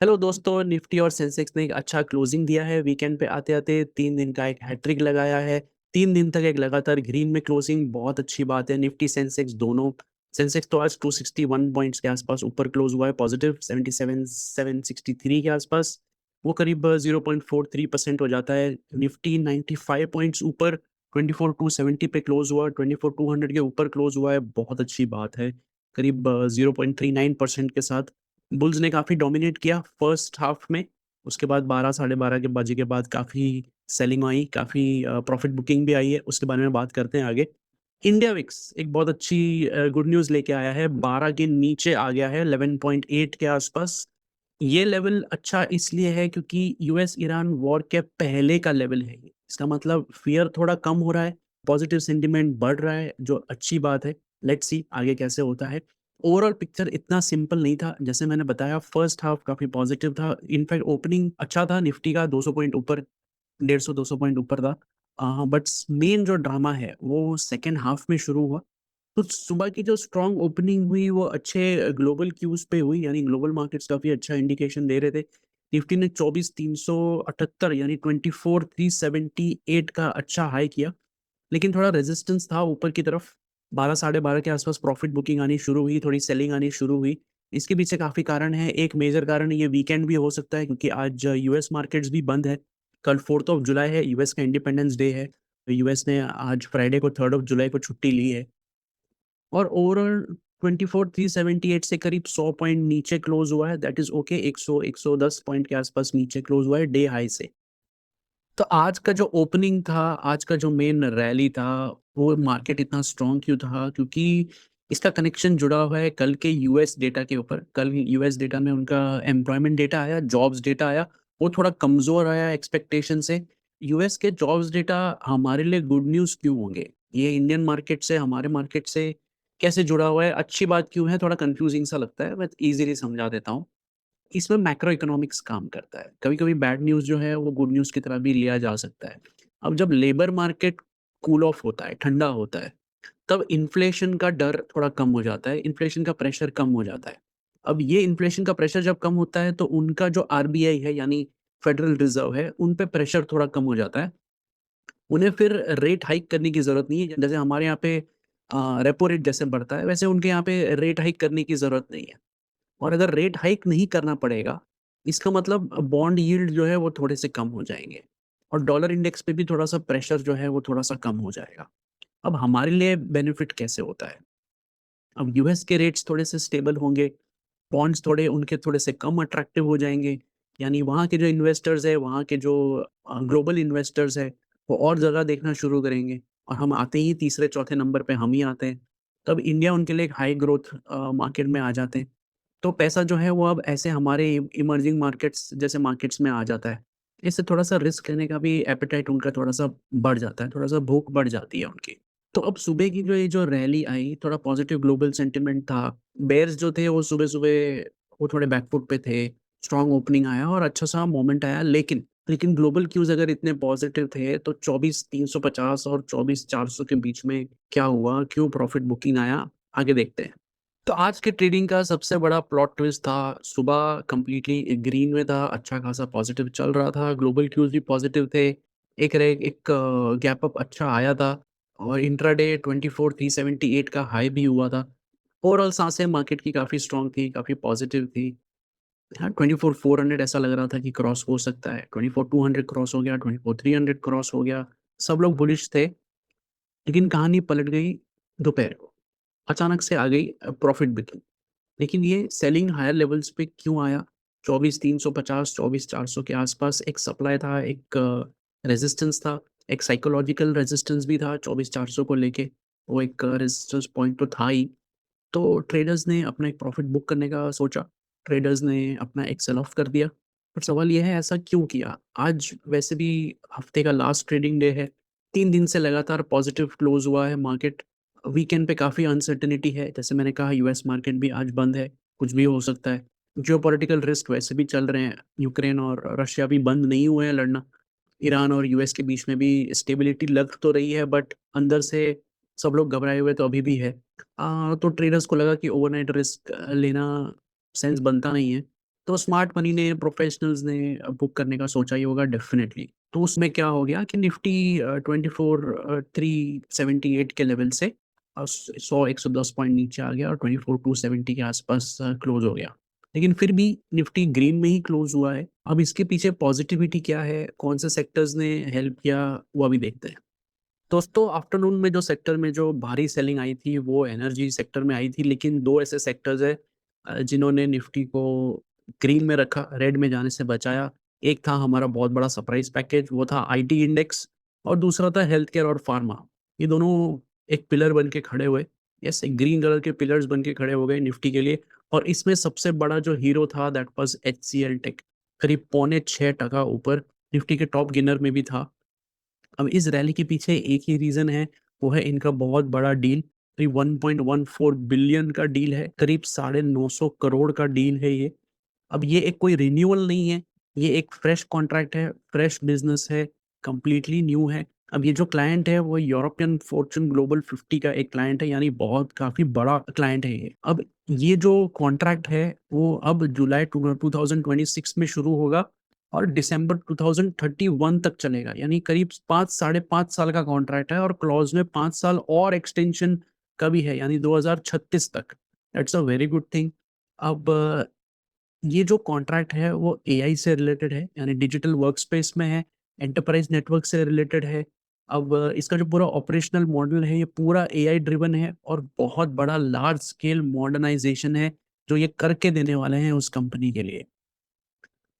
Hello दोस्तों, Nifty और Sensex ने एक अच्छा क्लोजिंग दिया है। वीकेंड पे आते-आते 3 दिन का एक हैट्रिक लगाया है। 3 दिन तक एक लगातार ग्रीन में क्लोजिंग बहुत अच्छी बात है। निफ्टी, सेंसेक्स दोनों। सेंसेक्स तो आज 261 पॉइंट्स के आसपास ऊपर क्लोज हुआ है, पॉजिटिव 77,763 के आसपास। वो करीब 0.43% हो जाता है। निफ्टी 95 पॉइंट्स ऊपर 24,270 पे क्लोज हुआ, 24,200 के ऊपर क्लोज हुआ है, बहुत अच्छी बात है। करीब 0.39% के साथ बुल्स ने काफ़ी डोमिनेट किया फर्स्ट हाफ में। उसके बाद 12 साढ़े 12 के बजे के बाद काफ़ी सेलिंग आई, काफ़ी प्रॉफिट बुकिंग भी आई है, उसके बारे में बात करते हैं आगे। इंडिया विक्स एक बहुत अच्छी गुड न्यूज़ लेके आया है, 12 के नीचे आ गया है 11.8 के आसपास। ये लेवल अच्छा इसलिए है क्योंकि यूएस ईरान वॉर के पहले का लेवल है ये। इसका मतलब फ़ियर थोड़ा कम हो रहा है, पॉजिटिव सेंटिमेंट बढ़ रहा है, जो अच्छी बात है। लेट्स सी आगे कैसे होता है। ओवरऑल पिक्चर इतना सिंपल नहीं था, जैसे मैंने बताया फर्स्ट हाफ काफ़ी पॉजिटिव था, इनफैक्ट ओपनिंग अच्छा था निफ्टी का 200 पॉइंट ऊपर, 150-200 पॉइंट ऊपर था। बट मेन जो ड्रामा है वो सेकंड हाफ में शुरू हुआ। तो सुबह की जो स्ट्रॉन्ग ओपनिंग हुई वो अच्छे ग्लोबल क्यूज़ पे हुई, यानी ग्लोबल मार्केट्स काफ़ी अच्छा इंडिकेशन दे रहे थे। निफ्टी ने 24,378 यानी 24,378 का अच्छा हाई किया। लेकिन थोड़ा रेजिस्टेंस था ऊपर की तरफ, 12 साढ़े 12 के आसपास प्रॉफिट बुकिंग आनी शुरू हुई, थोड़ी सेलिंग आनी शुरू हुई। इसके पीछे काफ़ी कारण हैं, एक मेजर कारण ये वीकेंड भी हो सकता है क्योंकि आज यूएस मार्केट्स भी बंद है। कल 4th ऑफ जुलाई है, यूएस का इंडिपेंडेंस डे है। तो यूएस ने आज फ्राइडे को 3rd ऑफ जुलाई को छुट्टी ली है और ओवरऑल 24,378 से करीब 100 पॉइंट नीचे क्लोज़ हुआ है, दैट इज़ ओके 100-110 पॉइंट के आसपास नीचे क्लोज़ हुआ है डे हाई से। तो आज का जो ओपनिंग था, आज का जो मेन रैली था, वो मार्केट इतना स्ट्रॉन्ग क्यों था? क्योंकि इसका कनेक्शन जुड़ा हुआ है कल के यूएस डेटा के ऊपर। कल यूएस डेटा में उनका एम्प्लॉयमेंट डेटा आया, जॉब्स डेटा आया, वो थोड़ा कमज़ोर आया एक्सपेक्टेशन से। यूएस के जॉब्स डेटा हमारे लिए गुड न्यूज़ क्यों होंगे? ये इंडियन मार्केट से, हमारे मार्केट से कैसे जुड़ा हुआ है? अच्छी बात क्यों है? थोड़ा कन्फ्यूज़िंग सा लगता है, मैं ईज़िली समझा देता हूँ। इसमें मैक्रो इकोनॉमिक्स काम करता है। कभी-कभी बैड न्यूज़ जो है वो गुड न्यूज़ की तरह भी लिया जा सकता है। अब जब लेबर मार्केट कूल ऑफ होता है, ठंडा होता है, तब इन्फ्लेशन का डर थोड़ा कम हो जाता है, इन्फ्लेशन का प्रेशर कम हो जाता है। अब ये इन्फ्लेशन का प्रेशर जब कम होता है तो उनका जो आरबीआई है यानी फेडरल रिज़र्व है, उन पे प्रेशर थोड़ा कम हो जाता है। उन्हें फिर रेट हाइक करने की ज़रूरत नहीं है। जैसे हमारे यहाँ पे रेपो रेट जैसे बढ़ता है, वैसे उनके यहाँ पे रेट हाइक करने की ज़रूरत नहीं है। और अगर रेट हाइक नहीं करना पड़ेगा, इसका मतलब बॉन्ड यील्ड जो है वो थोड़े से कम हो जाएँगे और डॉलर इंडेक्स पे भी थोड़ा-सा प्रेशर जो है वो थोड़ा-सा कम हो जाएगा। अब हमारे लिए बेनिफिट कैसे होता है? अब यूएस के रेट्स थोड़े से स्टेबल होंगे, बॉन्ड्स थोड़े उनके थोड़े से कम अट्रैक्टिव हो जाएँगे, यानी वहाँ के जो इन्वेस्टर्स हैं, वहाँ के जो ग्लोबल इन्वेस्टर्स हैं, वो और जगह देखना शुरू करेंगे और हम आते ही तीसरे-चौथे नंबर पे हम ही आते हैं। तब इंडिया उनके लिए एक हाई ग्रोथ मार्केट में आ जाते हैं। तो पैसा जो है वो अब ऐसे हमारे इमर्जिंग मार्केट्स जैसे मार्केट्स में आ जाता है। इससे थोड़ा-सा रिस्क लेने का भी एपेटाइट उनका थोड़ा-सा बढ़ जाता है, थोड़ा-सा भूख बढ़ जाती है उनकी। तो अब सुबह की जो ये जो रैली आई, थोड़ा पॉजिटिव ग्लोबल सेंटिमेंट था। बेयर्स जो थे वो सुबह-सुबह वो थोड़े बैक फुट पे थे। स्ट्रॉन्ग ओपनिंग आया और अच्छा-सा मोमेंट आया लेकिन ग्लोबल क्यूज़ अगर इतने पॉजिटिव थे तो 24,350 और 24,400 के बीच में क्या हुआ? क्यों प्रॉफिट बुकिंग आया? आगे देखते हैं। तो आज के ट्रेडिंग का सबसे बड़ा प्लॉट ट्विस्ट था, सुबह कंप्लीटली ग्रीन में था, अच्छा खासा पॉजिटिव चल रहा था, ग्लोबल क्यूज़ भी पॉजिटिव थे। एक गैप अप अच्छा आया था और इंट्राडे 24,378 का हाई भी हुआ था। ओवरऑल साँसें मार्केट की काफ़ी स्ट्रॉन्ग थी, काफ़ी पॉजिटिव थी। हाँ, 24,400 ऐसा लग रहा था कि क्रॉस हो सकता है, 24,200 क्रॉस हो गया, 24,300 क्रॉस हो गया। सब लोग बुलिश थे, लेकिन कहानी पलट गई दोपहर को। अचानक से आ गई प्रॉफिट बुकिंग। लेकिन ये सेलिंग हायर लेवल्स पे क्यों आया? 24,350 24,400 के आसपास एक सप्लाई था, एक रेजिस्टेंस था, एक साइकोलॉजिकल रेजिस्टेंस भी था 24,400 को लेके। वो एक रेजिस्टेंस पॉइंट तो था ही। तो ट्रेडर्स ने अपना एक प्रॉफिट बुक करने का सोचा, ट्रेडर्स ने अपना एक सेल ऑफ कर दिया। पर सवाल ये है ऐसा क्यों किया? आज वैसे भी हफ्ते का लास्ट ट्रेडिंग डे है, 3 दिन से लगातार पॉजिटिव क्लोज़ हुआ है मार्केट। वीकेंड पे काफ़ी अनसर्टेनिटी है, जैसे मैंने कहा यूएस मार्केट भी आज बंद है, कुछ भी हो सकता है। जियोपॉलिटिकल रिस्क वैसे भी चल रहे हैं, यूक्रेन और रशिया भी बंद नहीं हुए हैं लड़ना। ईरान और यूएस के बीच में भी स्टेबिलिटी लग तो रही है बट अंदर से सब लोग घबराए हुए तो अभी भी है। तो ट्रेडर्स को लगा कि ओवरनाइट रिस्क लेना सेंस बनता नहीं है। तो स्मार्ट मनी ने, प्रोफेशनल्स ने बुक करने का सोचा ही होगा डेफ़िनेटली। तो उसमें क्या हो गया कि निफ्टी 24,378 के लेवल से 100-110 पॉइंट नीचे आ गया और 24,270 के आसपास क्लोज़ हो गया। लेकिन फिर भी निफ्टी ग्रीन में ही क्लोज़ हुआ है। अब इसके पीछे पॉज़िटिविटी क्या है? कौन से सेक्टर्स ने हेल्प किया? वो अभी देखते हैं। दोस्तों, आफ्टरनून में जो सेक्टर में जो भारी सेलिंग आई थी, वो एनर्जी सेक्टर में आई थी, लेकिन 2 ऐसे सेक्टर्स हैं जिन्होंने निफ्टी को ग्रीन में रखा, रेड में जाने से बचाया। एक था हमारा बहुत बड़ा सरप्राइज़ पैकेज, वो था आईटी इंडेक्स और दूसरा था हेल्थ केयर और फार्मा। ये दोनों एक पिलर बन के खड़े हुए। यस, एक ग्रीन कलर के पिलर्स बन के खड़े हो गए निफ्टी के लिए और इसमें सबसे बड़ा जो हीरो था दैट वाज़ एचसीएल टेक, करीब पौने 6% ऊपर, निफ्टी के टॉप गेनर में भी था। अब इस रैली के पीछे एक ही रीज़न है, वो है इनका बहुत बड़ा डील, करीब 1.14 बिलियन का डील है, करीब 950 करोड़ का डील है ये। अब ये एक कोई रिन्यूअल नहीं है, ये एक फ्रेश कॉन्ट्रैक्ट है, फ्रेश बिज़नेस है, कंप्लीटली न्यू है। अब ये जो क्लाइंट है वो यूरोपियन फॉर्च्यून ग्लोबल 50 का एक क्लाइंट है, यानी बहुत काफ़ी बड़ा क्लाइंट है ये। अब ये जो कॉन्ट्रैक्ट है वो अब जुलाई 2026 में शुरू होगा और दिसंबर 2031 तक चलेगा, यानी करीब 5 साढ़े 5 साल का कॉन्ट्रैक्ट है और क्लॉज़ में 5 साल और एक्सटेंशन का भी है, यानी 2036 तक। That's a very good thing. अब ये जो कॉन्ट्रैक्ट है वो एआई से रिलेटेड है, यानी डिजिटल वर्कस्पेस में है, एंटरप्राइज़ नेटवर्क से रिलेटेड है। अब इसका जो पूरा ऑपरेशनल मॉडल है ये पूरा एआई ड्रिवन है और बहुत बड़ा लार्ज स्केल मॉडर्नाइज़ेशन है, जो ये करके देने वाले हैं उस कंपनी के लिए।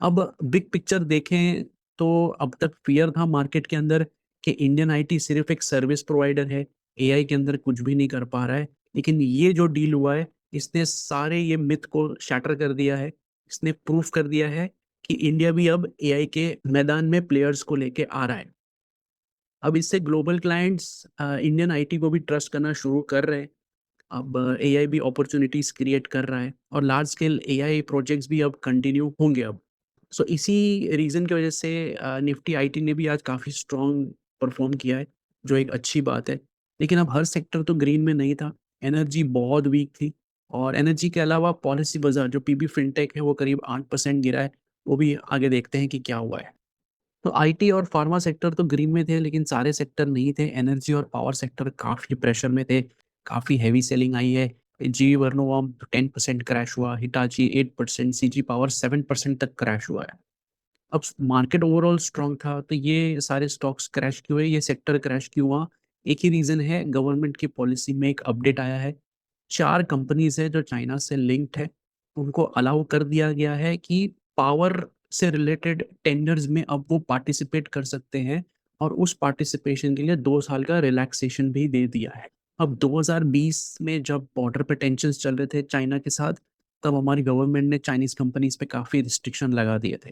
अब बिग पिक्चर देखें तो अब तक फ़ियर था मार्केट के अंदर कि इंडियन आईटी सिर्फ़ एक सर्विस प्रोवाइडर है, एआई के अंदर कुछ भी नहीं कर पा रहा है। लेकिन ये जो डील हुआ है, इसने सारे ये मिथ को शैटर कर दिया है। इसने प्रूफ़ कर दिया है कि इंडिया भी अब एआई के मैदान में प्लेयर्स को लेके आ रहा है। अब इससे ग्लोबल क्लाइंट्स इंडियन आईटी को भी ट्रस्ट करना शुरू कर रहे हैं। अब एआई भी अपॉर्च्युनिटीज़ क्रिएट कर रहा है और लार्ज स्केल एआई प्रोजेक्ट्स भी अब कंटिन्यू होंगे अब। सो इसी रीज़न की वजह से निफ्टी आईटी ने भी आज काफ़ी स्ट्रॉन्ग परफ़ॉर्म किया है, जो एक अच्छी बात है। लेकिन अब हर सेक्टर तो ग्रीन में नहीं था, एनर्जी बहुत वीक थी और एनर्जी के अलावा पॉलिसी बाज़ार जो पीबी फिनटेक है वो करीब 8% गिरा है, वो भी आगे देखते हैं कि क्या हुआ है। तो आईटी और फार्मा सेक्टर तो ग्रीन में थे, लेकिन सारे सेक्टर नहीं थे। एनर्जी और पावर सेक्टर काफ़ी प्रेशर में थे, काफ़ी हेवी सेलिंग आई है। जी वर्नोवाम 10% क्रैश हुआ, हिटाची 8%, सीजी पावर 7% तक क्रैश हुआ है। अब मार्केट ओवरऑल स्ट्रॉन्ग था, तो ये सारे स्टॉक्स क्रैश क्यों हुए, ये सेक्टर क्रैश क्यों हुआ? एक ही रीज़न है, गवर्नमेंट की पॉलिसी में एक अपडेट आया है। 4 कंपनीज़ हैं जो चाइना से लिंक्ड है, उनको अलाउ कर दिया गया है कि पावर से रिलेटेड टेंडर्स में अब वो पार्टिसिपेट कर सकते हैं और उस पार्टिसिपेशन के लिए 2 साल का रिलैक्सेशन भी दे दिया है। अब 2020 में जब बॉर्डर पे टेंशन्स चल रहे थे चाइना के साथ, तब हमारी गवर्नमेंट ने चाइनीज़ कंपनीज़ पे काफ़ी रिस्ट्रिक्शन लगा दिए थे।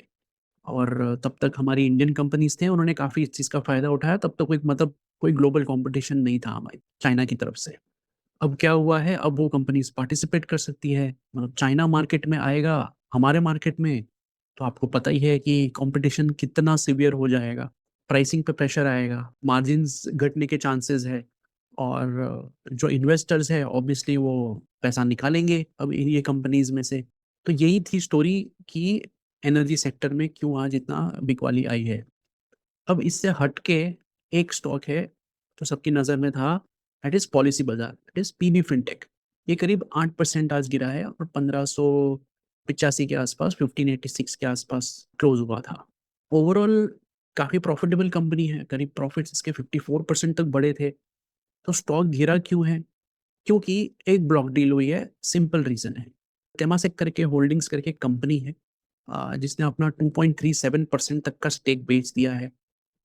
और तब तक हमारी इंडियन कंपनीज़ थे, उन्होंने काफ़ी इस चीज़ का फ़ायदा उठाया, तब तक कोई मतलब कोई ग्लोबल कॉम्पिटिशन नहीं था हमारी चाइना की तरफ से। अब क्या हुआ है, अब वो कंपनीज़ पार्टिसिपेट कर सकती है, मतलब चाइना मार्केट में आएगा, हमारे मार्केट में, तो आपको पता ही है कि कॉम्पिटिशन कितना सीवियर हो जाएगा, प्राइसिंग पे प्रेशर आएगा, मार्जिन्स घटने के चांसेज़ है और जो इन्वेस्टर्स हैं ऑब्वियसली वो पैसा निकालेंगे अब ये कंपनीज़ में से। तो यही थी स्टोरी कि एनर्जी सेक्टर में क्यों आज इतना बिकवाली आई है। अब इससे हट के एक स्टॉक है, जो सबकी नज़र में था, दैट इज़ पॉलिसी बाज़ार, दैट इज़ पीबी फिनटेक। ये करीब 8% आज गिरा है और 1585 के आसपास, 1586 के आसपास क्लोज़ हुआ था। ओवरऑल काफ़ी प्रॉफ़िटेबल कंपनी है, करीब प्रॉफ़िट्स इसके 54% तक बढ़े थे। तो स्टॉक गिरा क्यों है? क्योंकि एक ब्लॉक डील हुई है, सिंपल रीज़न है। तेमासेक करके होल्डिंग्स करके कंपनी है जिसने अपना 2.37% तक का स्टेक बेच दिया है।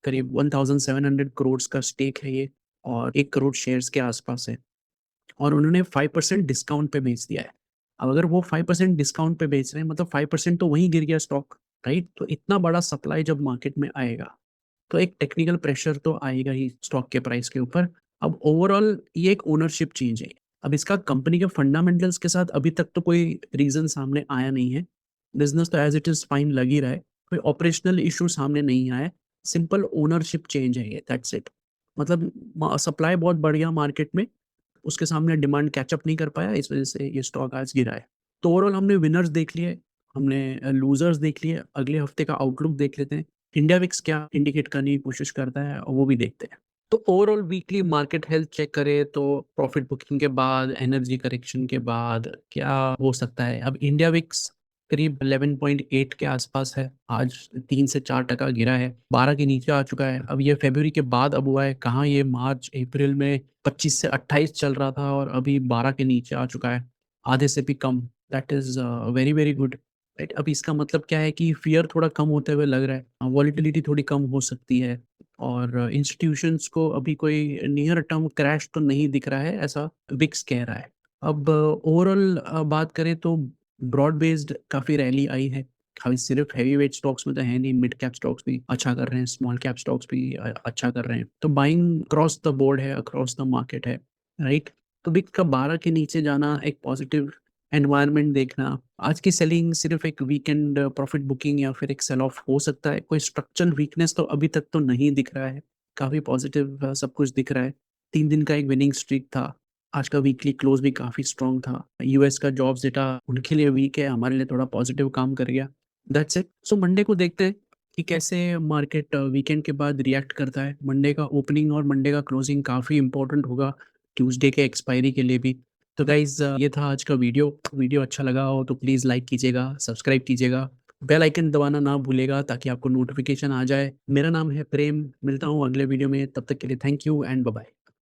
करीब 1700 करोड़ का स्टेक है ये और 1 करोड़ शेयर्स के आसपास है और उन्होंने 5% डिस्काउंट पे बेच दिया है। अब अगर वो 5% डिस्काउंट पे बेच रहे हैं मतलब 5% तो वहीं गिर गया स्टॉक, राइट? तो इतना बड़ा सप्लाई जब मार्केट में आएगा, तो एक टेक्निकल प्रेशर तो आएगा ही स्टॉक के प्राइस के ऊपर। अब ओवरऑल ये एक ओनरशिप चेंज है। अब इसका कंपनी के फंडामेंटल्स के साथ अभी तक तो कोई रीज़न सामने आया नहीं है। बिज़नेस तो एज़ इट इज़ फाइन लग ही रहा है। कोई ऑपरेशनल इश्यू सामने नहीं आया है। सिंपल ओनरशिप चेंज है ये, दैट्स इट। मतलब सप्लाई बहुत बढ़ गया मार्केट में, उसके सामने डिमांड कैच अप नहीं कर पाया, इस वज़ह से ये स्टॉक आज गिरा है। तो ओवरऑल हमने विनर्स देख लिए, हमने लूज़र्स देख लिए, अगले हफ्ते का आउटलुक देख लेते हैं। इंडिया विक्स क्या इंडिकेट करने की कोशिश करता है और वो भी देखते हैं। तो overall weekly market health check करें तो प्रॉफिट बुकिंग के बाद, एनर्जी करेक्शन के बाद क्या हो सकता है? अब इंडिया विक्स करीब 11.8 के आसपास है। आज 3 से 4% गिरा है, 12 के नीचे आ चुका है। अब ये फ़रवरी के बाद अब हुआ है, कहाँ ये मार्च, अप्रैल में 25 से 28 चल रहा था और अभी 12 के नीचे आ चुका है, आधे से भी कम। That is very, very good, right? अब इसका मतलब क्या है कि फ़ियर थोड़ा कम होते हुए लग रहा है। वॉलेटिलिटी थोड़ी कम हो सकती है और इंस्टीट्यूशंस को अभी कोई नियर टर्म क्रैश तो नहीं दिख रहा है, ऐसा विक्स कह रहा है। अब ओवरऑल बात करें तो ब्रॉड बेस्ड काफ़ी रैली आई है। खाली सिर्फ़ हेवीवेट स्टॉक्स में तो है नहीं, मिड कैप स्टॉक्स भी अच्छा कर रहे हैं, स्मॉल कैप स्टॉक्स भी अच्छा कर रहे हैं। तो बाइंग अक्रॉस द बोर्ड है, अक्रॉस द मार्केट है, राइट? तो विक्स का 12 के नीचे जाना, एक पॉजिटिव एनवायरनमेंट देखना, आज की सेलिंग सिर्फ़ एक वीकेंड प्रॉफिट बुकिंग या फिर एक सेल ऑफ हो सकता है। कोई स्ट्रक्चरल वीकनेस तो अभी तक तो नहीं दिख रहा है। काफ़ी पॉजिटिव सब कुछ दिख रहा है। 3 दिन का एक विनिंग स्ट्रीक था। आज का वीकली क्लोज़ भी काफ़ी स्ट्रॉन्ग था। यूएस का जॉब्स डेटा उनके लिए वीक है, हमारे लिए थोड़ा पॉजिटिव काम कर गया। That's it. सो मंडे को देखते हैं कि कैसे मार्केट वीकेंड के बाद रिएक्ट करता है। मंडे का ओपनिंग और मंडे का क्लोजिंग काफ़ी इम्पोर्टेंट होगा, ट्यूसडे के एक्सपायरी के लिए भी। तो गाइज़ ये था आज का वीडियो। वीडियो अच्छा लगा हो तो प्लीज़ लाइक कीजिएगा, सब्सक्राइब कीजिएगा, बेल आइकन दबाना ना भूलिएगा ताकि आपको नोटिफ़िकेशन आ जाए। मेरा नाम है प्रेम, मिलता हूँ अगले वीडियो में, तब तक के लिए थैंक यू एंड बाय-बाय।